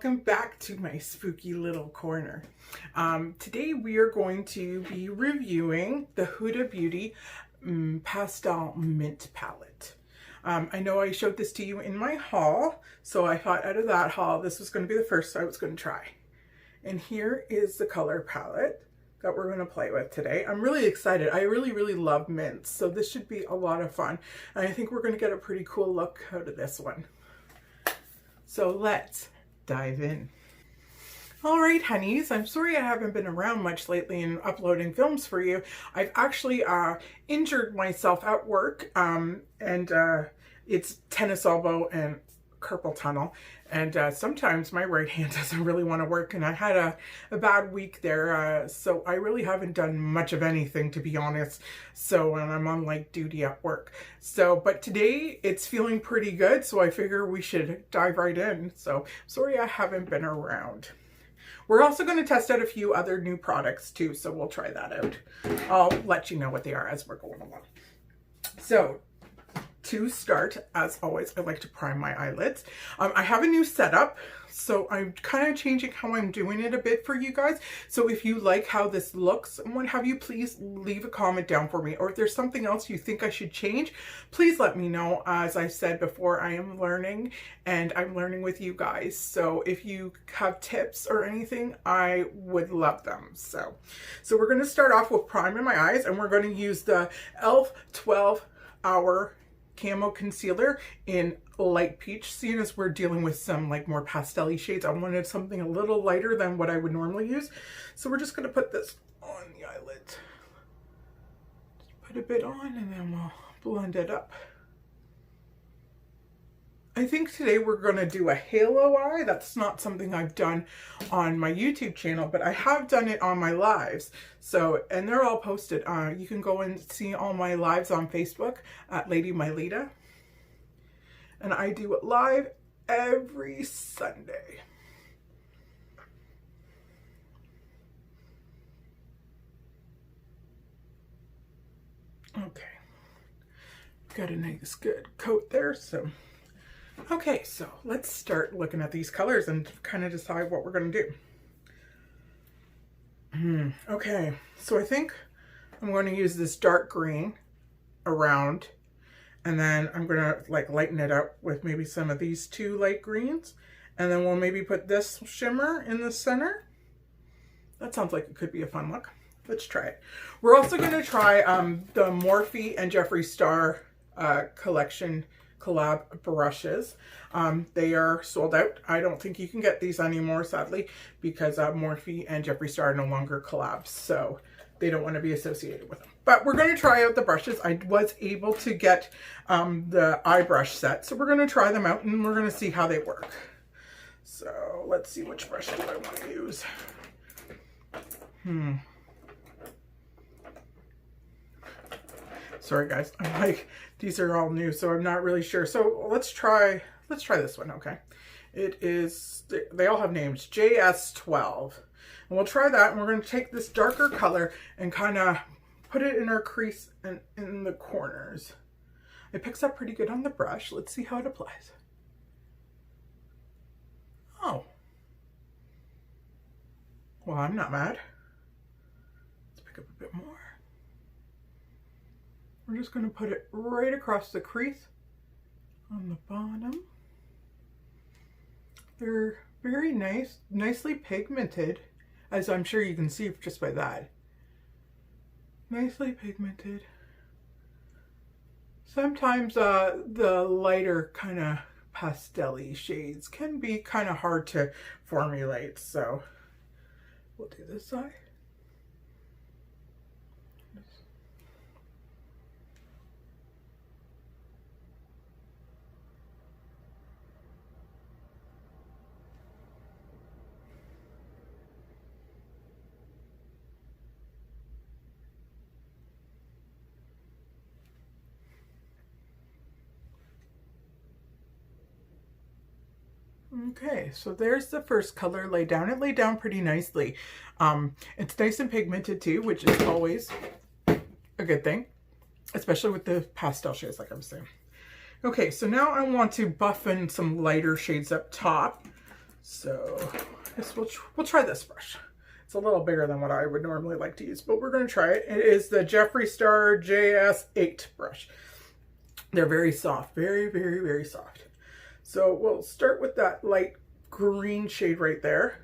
welcome back to my spooky little corner. Today we are going to be reviewing the Huda Beauty Pastel Mint Palette. I know I showed this to you in my haul, so I thought out of that haul this was going to be the first I was going to try. And here is the color palette that we're going to play with today. I'm really excited. I really love mints, so this should be a lot of fun. And I think we're going to get a pretty cool look out of this one. So let's dive in. All right, honeys, I'm sorry I haven't been around much lately in uploading films for you. I've actually injured myself at work, and it's tennis elbow and carpal tunnel, and sometimes my right hand doesn't really want to work, and I had a bad week there, so I really haven't done much of anything, to be honest. So, and I'm on light duty at work. So, but today it's feeling pretty good, so I figure we should dive right in. So, sorry I haven't been around. We're also going to test out a few other new products too, so we'll try that out. I'll let you know what they are as we're going along. So, to start, as always, I like to prime my eyelids. I have a new setup, so I'm kind of changing how I'm doing it a bit for you guys. So if you like how this looks and what have you, please leave a comment down for me. Or if there's something else you think I should change, please let me know. As I said before, I am learning, and I'm learning with you guys. So if you have tips or anything, I would love them. So we're going to start off with priming my eyes, and we're going to use the e.l.f. 12-Hour Camo Concealer in light peach. Seeing as we're dealing with some like more pastel-y shades, I wanted something a little lighter than what I would normally use. So we're just going to put this on the eyelid. Just put a bit on and then we'll blend it up. I think today we're going to do a halo eye. That's not something I've done on my YouTube channel, but I have done it on my lives. So, and they're all posted. You can go and see all my lives on Facebook at Lady Mylita. And I do it live every Sunday. Okay. Got a nice good coat there, so... Okay, so let's start looking at these colors and kind of decide what we're going to do. Okay, so I think I'm going to use this dark green around, and then I'm going to like lighten it up with maybe some of these two light greens, and then we'll maybe put this shimmer in the center. That sounds like it could be a fun look. Let's try it. We're also going to try the Morphe and Jeffree Star collection collab brushes. They are sold out. I don't think you can get these anymore, sadly, because Morphe and Jeffree Star are no longer collabs, so they don't want to be associated with them. But we're going to try out the brushes. I was able to get the eye brush set, so we're going to try them out and we're going to see how they work. So let's see which brush do I want to use. Sorry guys, I'm like, these are all new, so I'm not really sure. So let's try this one, okay? It is, they all have names, JS12. And we'll try that, and we're going to take this darker color and kind of put it in our crease and in the corners. It picks up pretty good on the brush. Let's see how it applies. Oh. Well, I'm not mad. Let's pick up a bit more. We're just going to put it right across the crease on the bottom. They're very nice, nicely pigmented, as I'm sure you can see just by that. Nicely pigmented. Sometimes the lighter kind of pastel-y shades can be kind of hard to formulate, so we'll do this side. Okay, so there's the first color laid down. It laid down pretty nicely. It's nice and pigmented too, which is always a good thing, especially with the pastel shades, like I was saying. Okay, so now I want to buff in some lighter shades up top. So I guess we'll try this brush. It's a little bigger than what I would normally like to use, but we're going to try it. It is the Jeffree Star JS8 brush. They're very soft, very, very, very soft. So we'll start with that light green shade right there.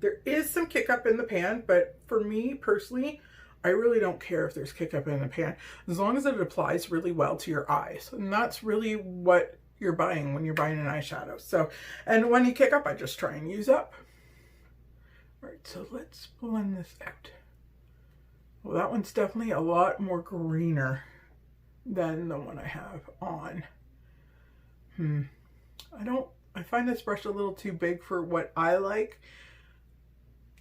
There is some kick up in the pan, but for me personally, I really don't care if there's kick up in the pan, as long as it applies really well to your eyes. And that's really what you're buying when you're buying an eyeshadow. So, and when you kick up, I just try and use up. All right, so let's blend this out. Well, that one's definitely a lot more greener than the one I have on. I find this brush a little too big for what I like.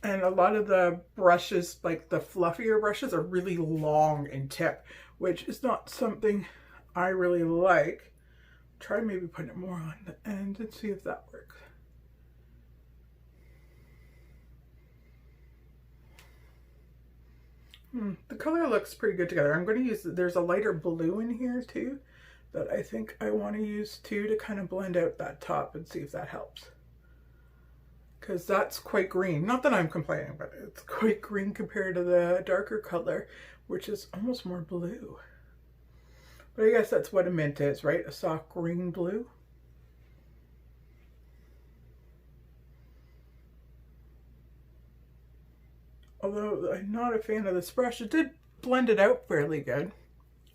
And a lot of the brushes, like the fluffier brushes, are really long in tip, which is not something I really like. Try maybe putting it more on the end and see if that works. The color looks pretty good together. I'm going to use, there's a lighter blue in here too that I think I want to use too to kind of blend out that top and see if that helps. Because that's quite green. Not that I'm complaining, but it's quite green compared to the darker color, which is almost more blue. But I guess that's what a mint is, right? A soft green blue. Although I'm not a fan of this brush, it did blend it out fairly good.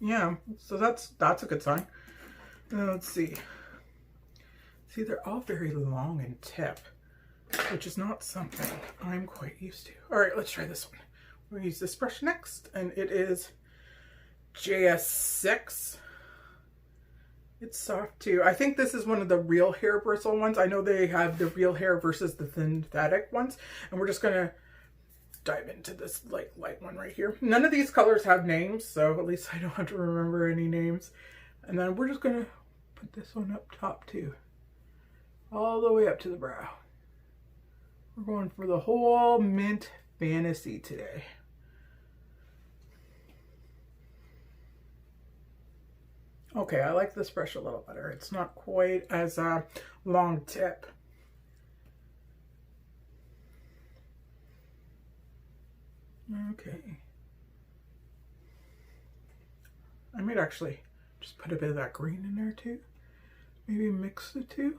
Yeah, so that's a good sign. Now let's see. See, they're all very long and tip, which is not something I'm quite used to. All right, let's try this one. We'll use this brush next, and it is JS6. It's soft too. I think this is one of the real hair bristle ones. I know they have the real hair versus the synthetic ones, and we're just gonna dive into this light one right here. None of these colors have names, so at least I don't have to remember any names. And then we're just gonna put this one up top too, all the way up to the brow. We're going for the whole mint fantasy today. Okay, I like this brush a little better. It's not quite as a long tip. Okay. I might actually just put a bit of that green in there too. Maybe mix the two.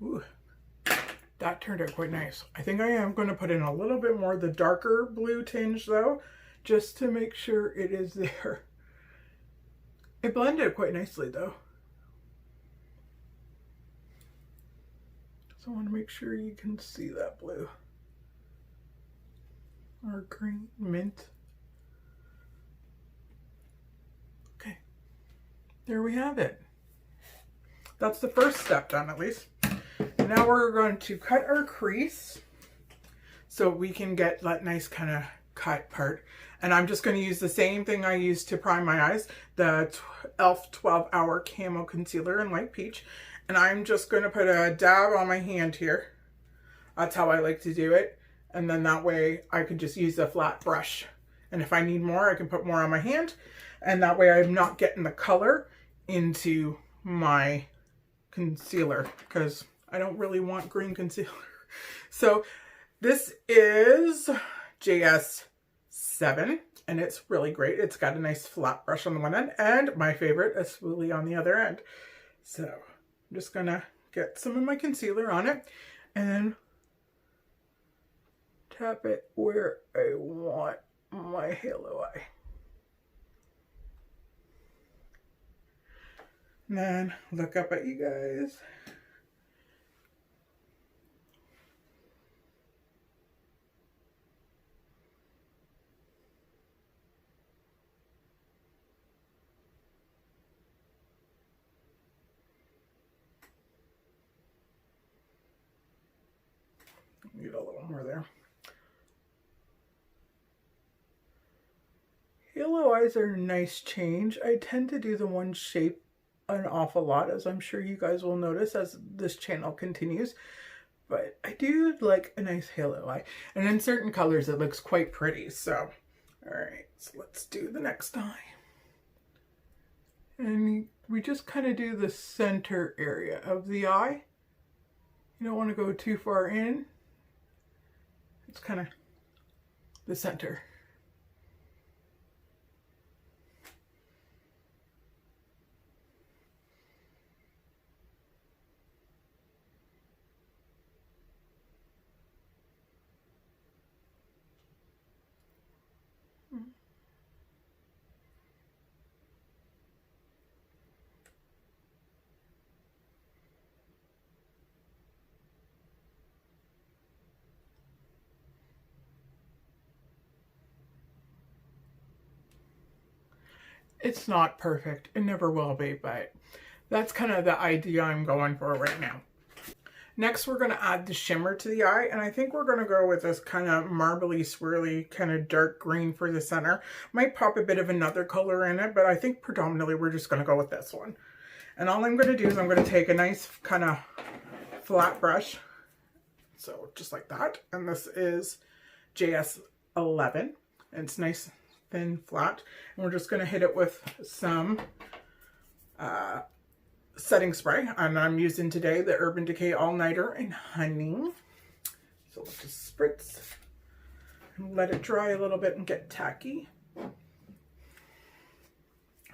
Ooh, that turned out quite nice. I think I am going to put in a little bit more of the darker blue tinge though, just to make sure it is there. It blended quite nicely though. So I want to make sure you can see that blue. Or green, mint. Okay, there we have it. That's the first step done at least. Now we're going to cut our crease so we can get that nice kind of cut part. And I'm just going to use the same thing I used to prime my eyes, the e.l.f. 12-Hour Camo Concealer in Light Peach. And I'm just going to put a dab on my hand here. That's how I like to do it. And then that way I can just use a flat brush. And if I need more, I can put more on my hand. And that way I'm not getting the color into my concealer, because I don't really want green concealer. So this is JS7, and it's really great. It's got a nice flat brush on the one end, and my favorite, a spoolie on the other end. So I'm just gonna get some of my concealer on it and tap it where I want my halo eye. And then look up at you guys. Need a little more there. Halo eyes are a nice change. I tend to do the one shape an awful lot, as I'm sure you guys will notice as this channel continues. but I do like a nice halo eye. And in certain colors, it looks quite pretty. So, all right, so let's do the next eye. And we just kind of do the center area of the eye. You don't want to go too far in. It's kind of the center. It's not perfect. It never will be, but that's kind of the idea I'm going for right now. Next, we're going to add the shimmer to the eye, and I think we're going to go with this kind of marbly, swirly, kind of dark green for the center. Might pop a bit of another color in it, but I think predominantly we're just going to go with this one. And all I'm going to do is I'm going to take a nice kind of flat brush, so just like that, and this is JS11, and it's nice, thin, flat, and we're just going to hit it with some setting spray, and I'm using today the Urban Decay All Nighter in Honey. So we'll just spritz and let it dry a little bit and get tacky. And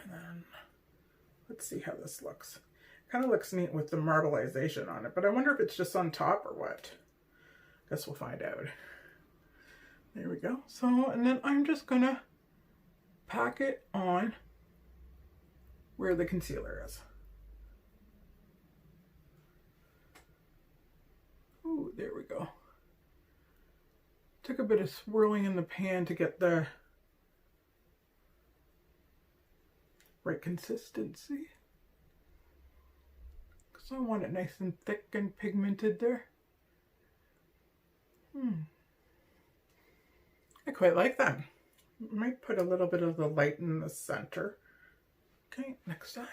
then let's see how this looks. Kind of looks neat with the marbleization on it, but I wonder if it's just on top or what. Guess we'll find out. There we go. So, and then I'm just gonna pack it on where the concealer is. Ooh, there we go. Took a bit of swirling in the pan to get the right consistency, because I want it nice and thick and pigmented there. I quite like that. Might put a little bit of the light in the center. Okay, next eye.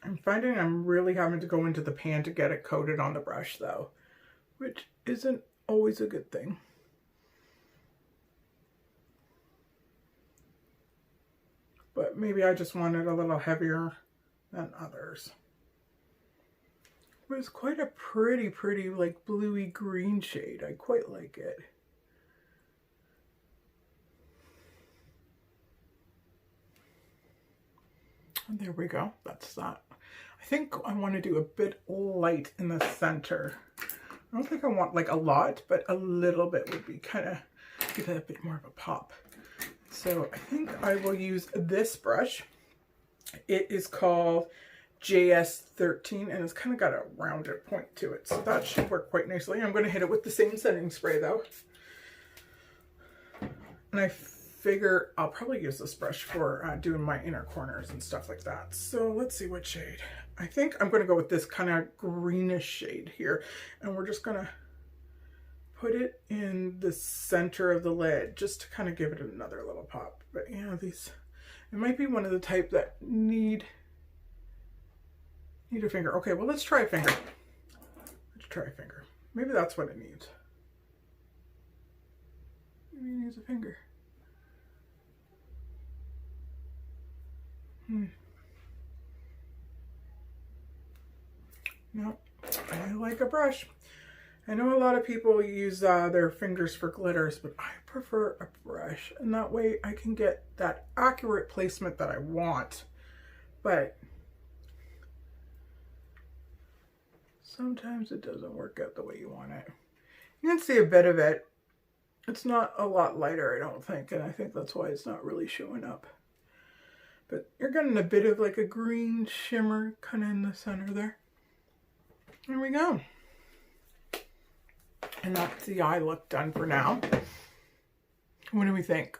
I'm finding I'm really having to go into the pan to get it coated on the brush though, which isn't always a good thing. But maybe I just want it a little heavier than others. But it's quite a pretty like bluey green shade. I quite like it. And there we go. That's that. I think I want to do a bit light in the center. I don't think I want like a lot, but a little bit would be kind of give it a bit more of a pop. So I think I will use this brush. It is called JS13, and it's kind of got a rounded point to it, so that should work quite nicely. I'm going to hit it with the same setting spray though, and I figure I'll probably use this brush for doing my inner corners and stuff like that. So let's see what shade. I think I'm going to go with this kind of greenish shade here, and we're just going to put it in the center of the lid just to kind of give it another little pop. But yeah, these, it might be one of the type that need a finger. Okay, well, let's try a finger. Let's try a finger. Maybe that's what it needs. Maybe it needs a finger. No, I like a brush. I know a lot of people use their fingers for glitters, but I prefer a brush, and that way I can get that accurate placement that I want. But sometimes it doesn't work out the way you want it. You can see a bit of it. It's not a lot lighter, I don't think, and I think that's why it's not really showing up. But you're getting a bit of like a green shimmer kind of in the center there. There we go. And that's the eye look done for now. What do we think?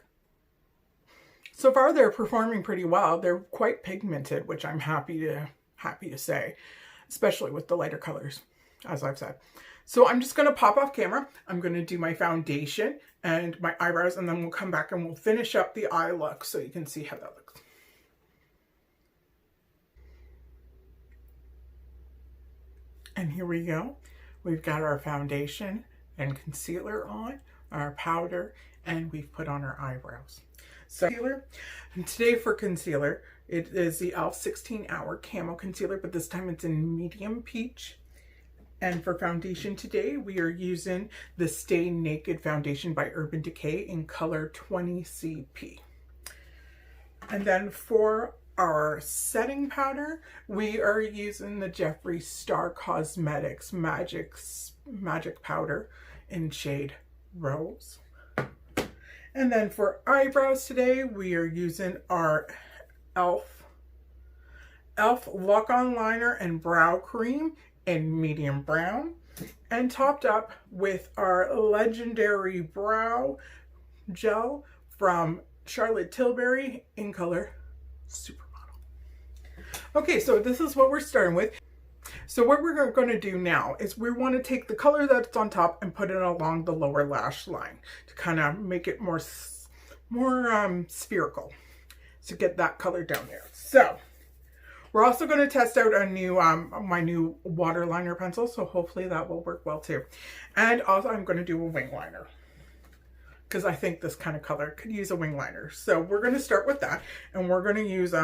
So far they're performing pretty well. They're quite pigmented, which I'm happy to say, especially with the lighter colors, as I've said. So I'm just going to pop off camera. I'm going to do my foundation and my eyebrows, and then we'll come back and we'll finish up the eye look so you can see how that looks. And here we go. We've got our foundation and concealer on, our powder, and we've put on our eyebrows. So concealer, and today for concealer, it is the e.l.f. 16-hour Camo Concealer, but this time it's in medium peach. And for foundation today, we are using the Stay Naked Foundation by Urban Decay in color 20CP. And then for our setting powder, we are using the Jeffree Star Cosmetics Magic Powder in shade Rose. And then for eyebrows today, we are using our e.l.f. Lock-On Liner and Brow Cream in medium brown, and topped up with our legendary brow gel from Charlotte Tilbury in color Supermodel. Okay, so this is what we're starting with. So what we're going to do now is we want to take the color that's on top and put it along the lower lash line to kind of make it more spherical, to get that color down there. So we're also going to test out a new my new water liner pencil, so hopefully that will work well too. And also I'm going to do a wing liner because I think this kind of color could use a wing liner. So we're going to start with that, and we're going to use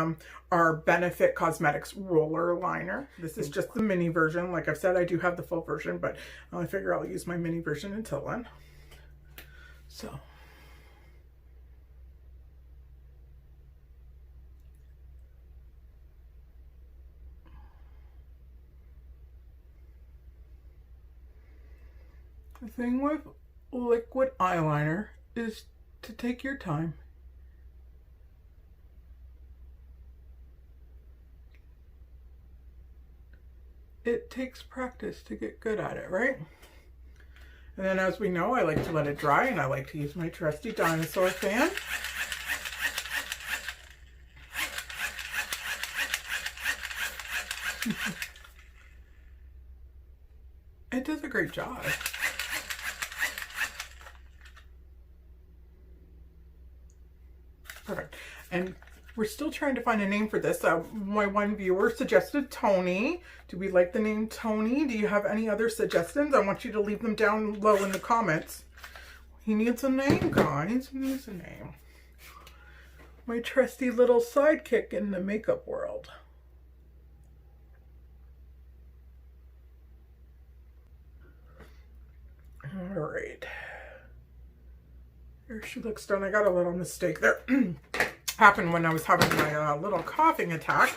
our Benefit Cosmetics roller liner. This is just the mini version. Like I've said, I do have the full version, but I figure I'll use my mini version until then. So the thing with liquid eyeliner is to take your time. It takes practice to get good at it, right? And then, as we know, I like to let it dry, and I like to use my trusty dinosaur fan. It does a great job. Perfect. And we're still trying to find a name for this. My one viewer suggested Tony. Do we like the name Tony? Do you have any other suggestions? I want you to leave them down low in the comments. He needs a name, guys. He needs a name. My trusty little sidekick in the makeup world. All right. There she looks done. I got a little mistake there. Happened when I was having my little coughing attack,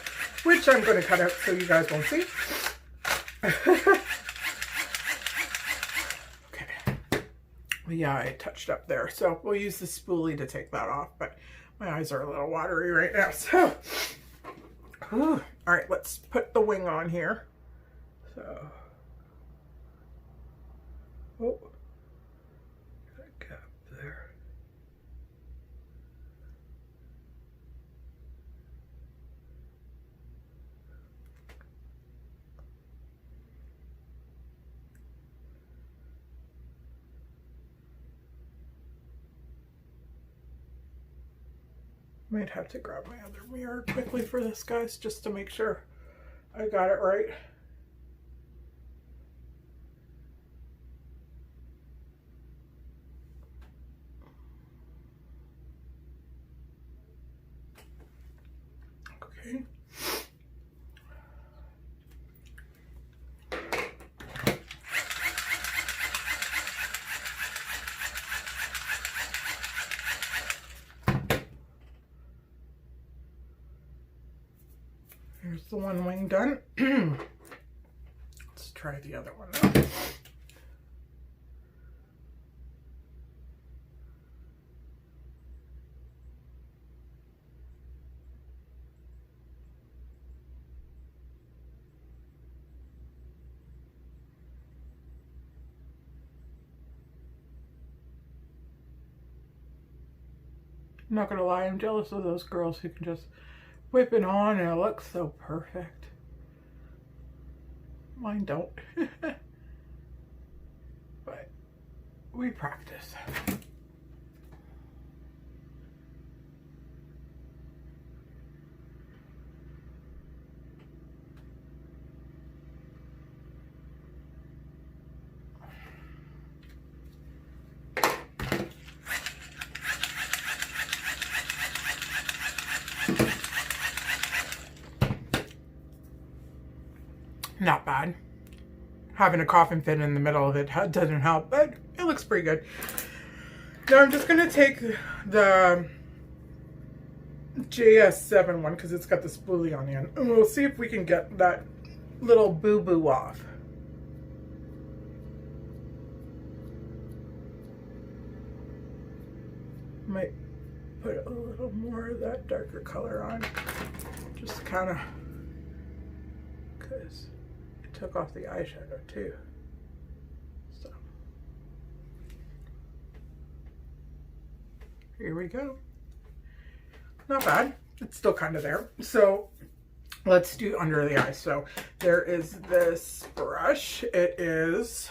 which I'm going to cut out so you guys won't see. Okay. But yeah, I touched up there. So we'll use the spoolie to take that off, but my eyes are a little watery right now. So, all right, let's put the wing on here. So, oh. There. Might have to grab my other mirror quickly for this, guys, just to make sure I got it right. Okay. Here's the one wing done. Let's try the other one now. I'm not gonna lie, I'm jealous of those girls who can just whip it on and it looks so perfect. Mine don't. But we practice. Not bad. Having a coughing fit in the middle of it doesn't help, but it looks pretty good. Now I'm just going to take the JS7 one because it's got the spoolie on the end, and we'll see if we can get that little boo-boo off. Might put a little more of that darker color on, just kind of because it took off the eyeshadow too. So here we go. Not bad. It's still kind of there. So let's do under the eyes. So there is this brush. It is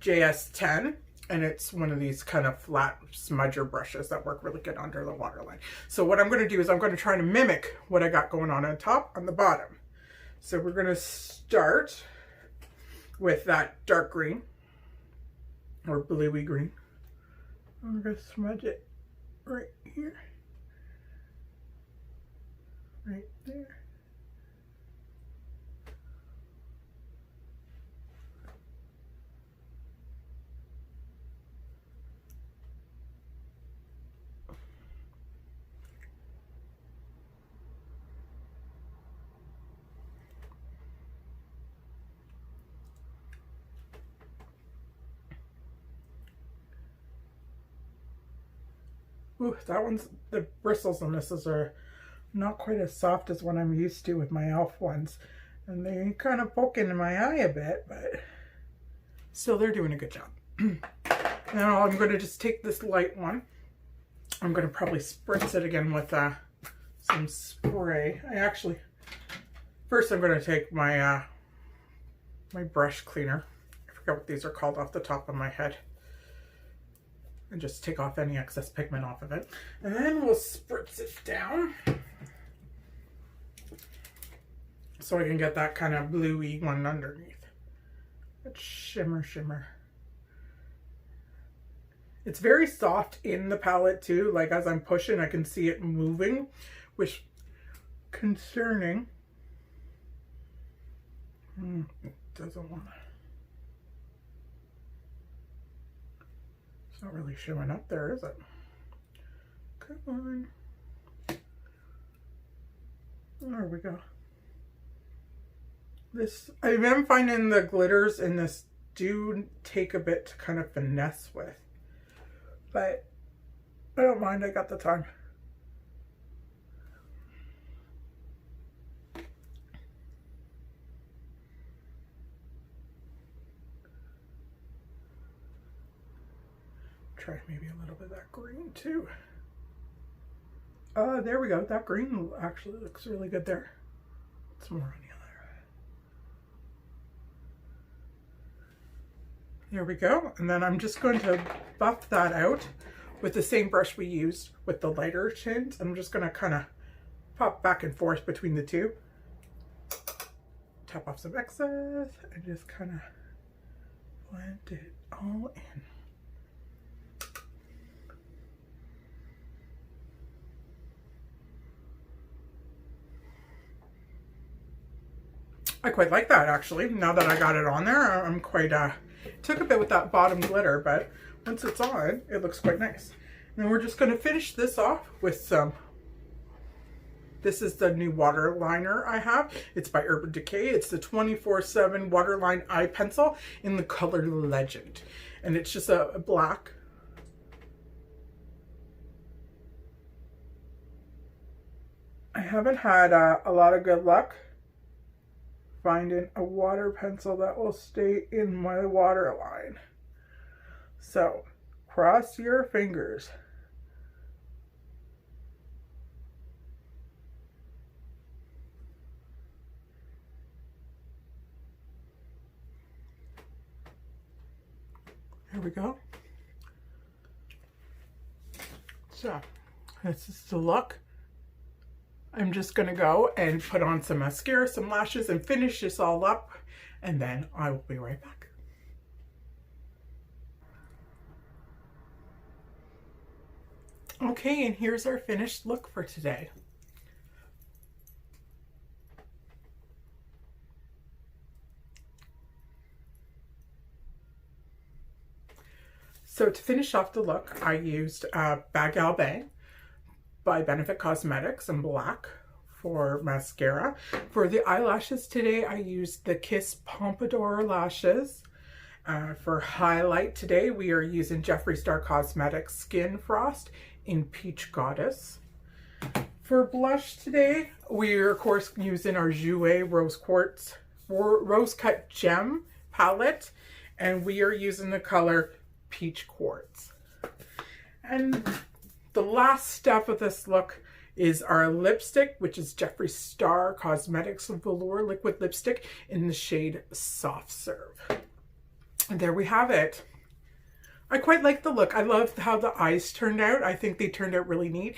JS10. And it's one of these kind of flat smudger brushes that work really good under the waterline. So what I'm going to do is I'm going to try to mimic what I got going on top on the bottom. So we're going to start with that dark green or bluey green. I'm going to smudge it right here, right there. Ooh, that one's, the bristles on this are not quite as soft as what I'm used to with my e.l.f. ones. And they kind of poke into my eye a bit, but still they're doing a good job. Now I'm going to just take this light one. I'm going to probably spritz it again with some spray. First I'm going to take my my brush cleaner. I forgot what these are called off the top of my head. And just take off any excess pigment off of it. And then we'll spritz it down so I can get that kind of bluey one underneath. That shimmer. It's very soft in the palette too. Like as I'm pushing, I can see it moving, which concerning. It doesn't want to. It's not really showing up there, is it? Come on. There we go. This, I am finding the glitters in this do take a bit to kind of finesse with. But I don't mind, I got the time. Try maybe a little bit of that green too. There we go. That green actually looks really good there. Some more on the other. There we go. And then I'm just going to buff that out with the same brush we used with the lighter tints. I'm just going to kind of pop back and forth between the two. Tap off some excess and just kind of blend it all in. I quite like that actually. Now that I got it on there, I'm quite, took a bit with that bottom glitter, but once it's on, it looks quite nice. And then we're just going to finish this off with some, this is the new water liner I have. It's by Urban Decay. It's the 24/7 waterline eye pencil in the color Legend. And it's just a black. I haven't had a lot of good luck finding a water pencil that will stay in my waterline. So cross your fingers. Here we go. So this is the look. I'm just going to go and put on some mascara, some lashes, and finish this all up, and then I will be right back. Okay, and here's our finished look for today. So to finish off the look, I used Bagal Bang by Benefit Cosmetics in black for mascara. For the eyelashes today, I used the Kiss Pompadour lashes. For highlight today, we are using Jeffree Star Cosmetics Skin Frost in Peach Goddess. For blush today, we are of course using our Jouer Rose Quartz Rose Cut Gem palette, and we are using the color Peach Quartz. And the last step of this look is our lipstick, which is Jeffree Star Cosmetics Velour Liquid Lipstick in the shade Soft Serve. And there we have it. I quite like the look. I love how the eyes turned out. I think they turned out really neat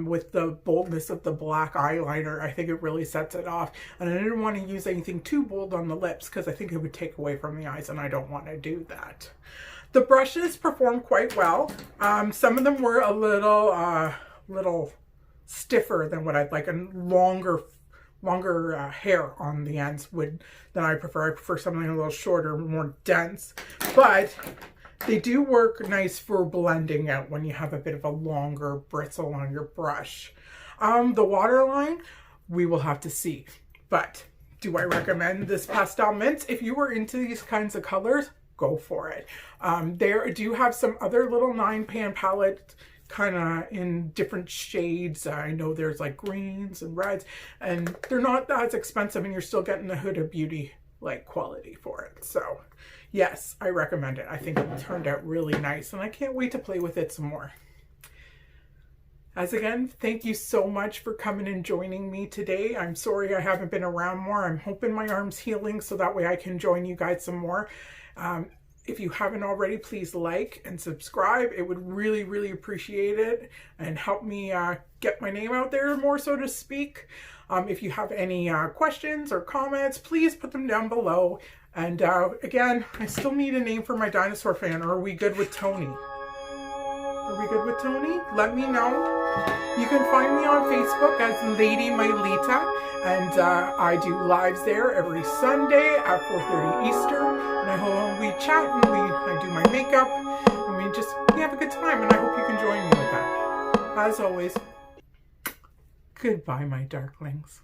with the boldness of the black eyeliner. I think it really sets it off. And I didn't want to use anything too bold on the lips because I think it would take away from the eyes, and I don't want to do that. The brushes performed quite well. Some of them were a little stiffer than what I'd like, and longer hair on the ends than I prefer. I prefer something a little shorter, more dense, but they do work nice for blending out when you have a bit of a longer bristle on your brush. The waterline, we will have to see. But do I recommend this Pastel Mint? If you were into these kinds of colors, go for it. There do have some other little 9-pan palette kind of in different shades. I know there's like greens and reds, and they're not as expensive, and you're still getting the Huda Beauty like quality for it. So yes, I recommend it. I think it turned out really nice, and I can't wait to play with it some more. As again, thank you so much for coming and joining me today. I'm sorry I haven't been around more. I'm hoping my arm's healing so that way I can join you guys some more. If you haven't already, please like and subscribe. It would really, really appreciate it and help me get my name out there more, so to speak. If you have any questions or comments, please put them down below. And again, I still need a name for my dinosaur fan. Or are we good with Tony? Are we good with Tony? Let me know. You can find me on Facebook as Lady Mylita, and I do lives there every Sunday at 4:30 Eastern. And I hope we chat and I do my makeup, and we have a good time. And I hope you can join me with that. As always, goodbye, my darklings.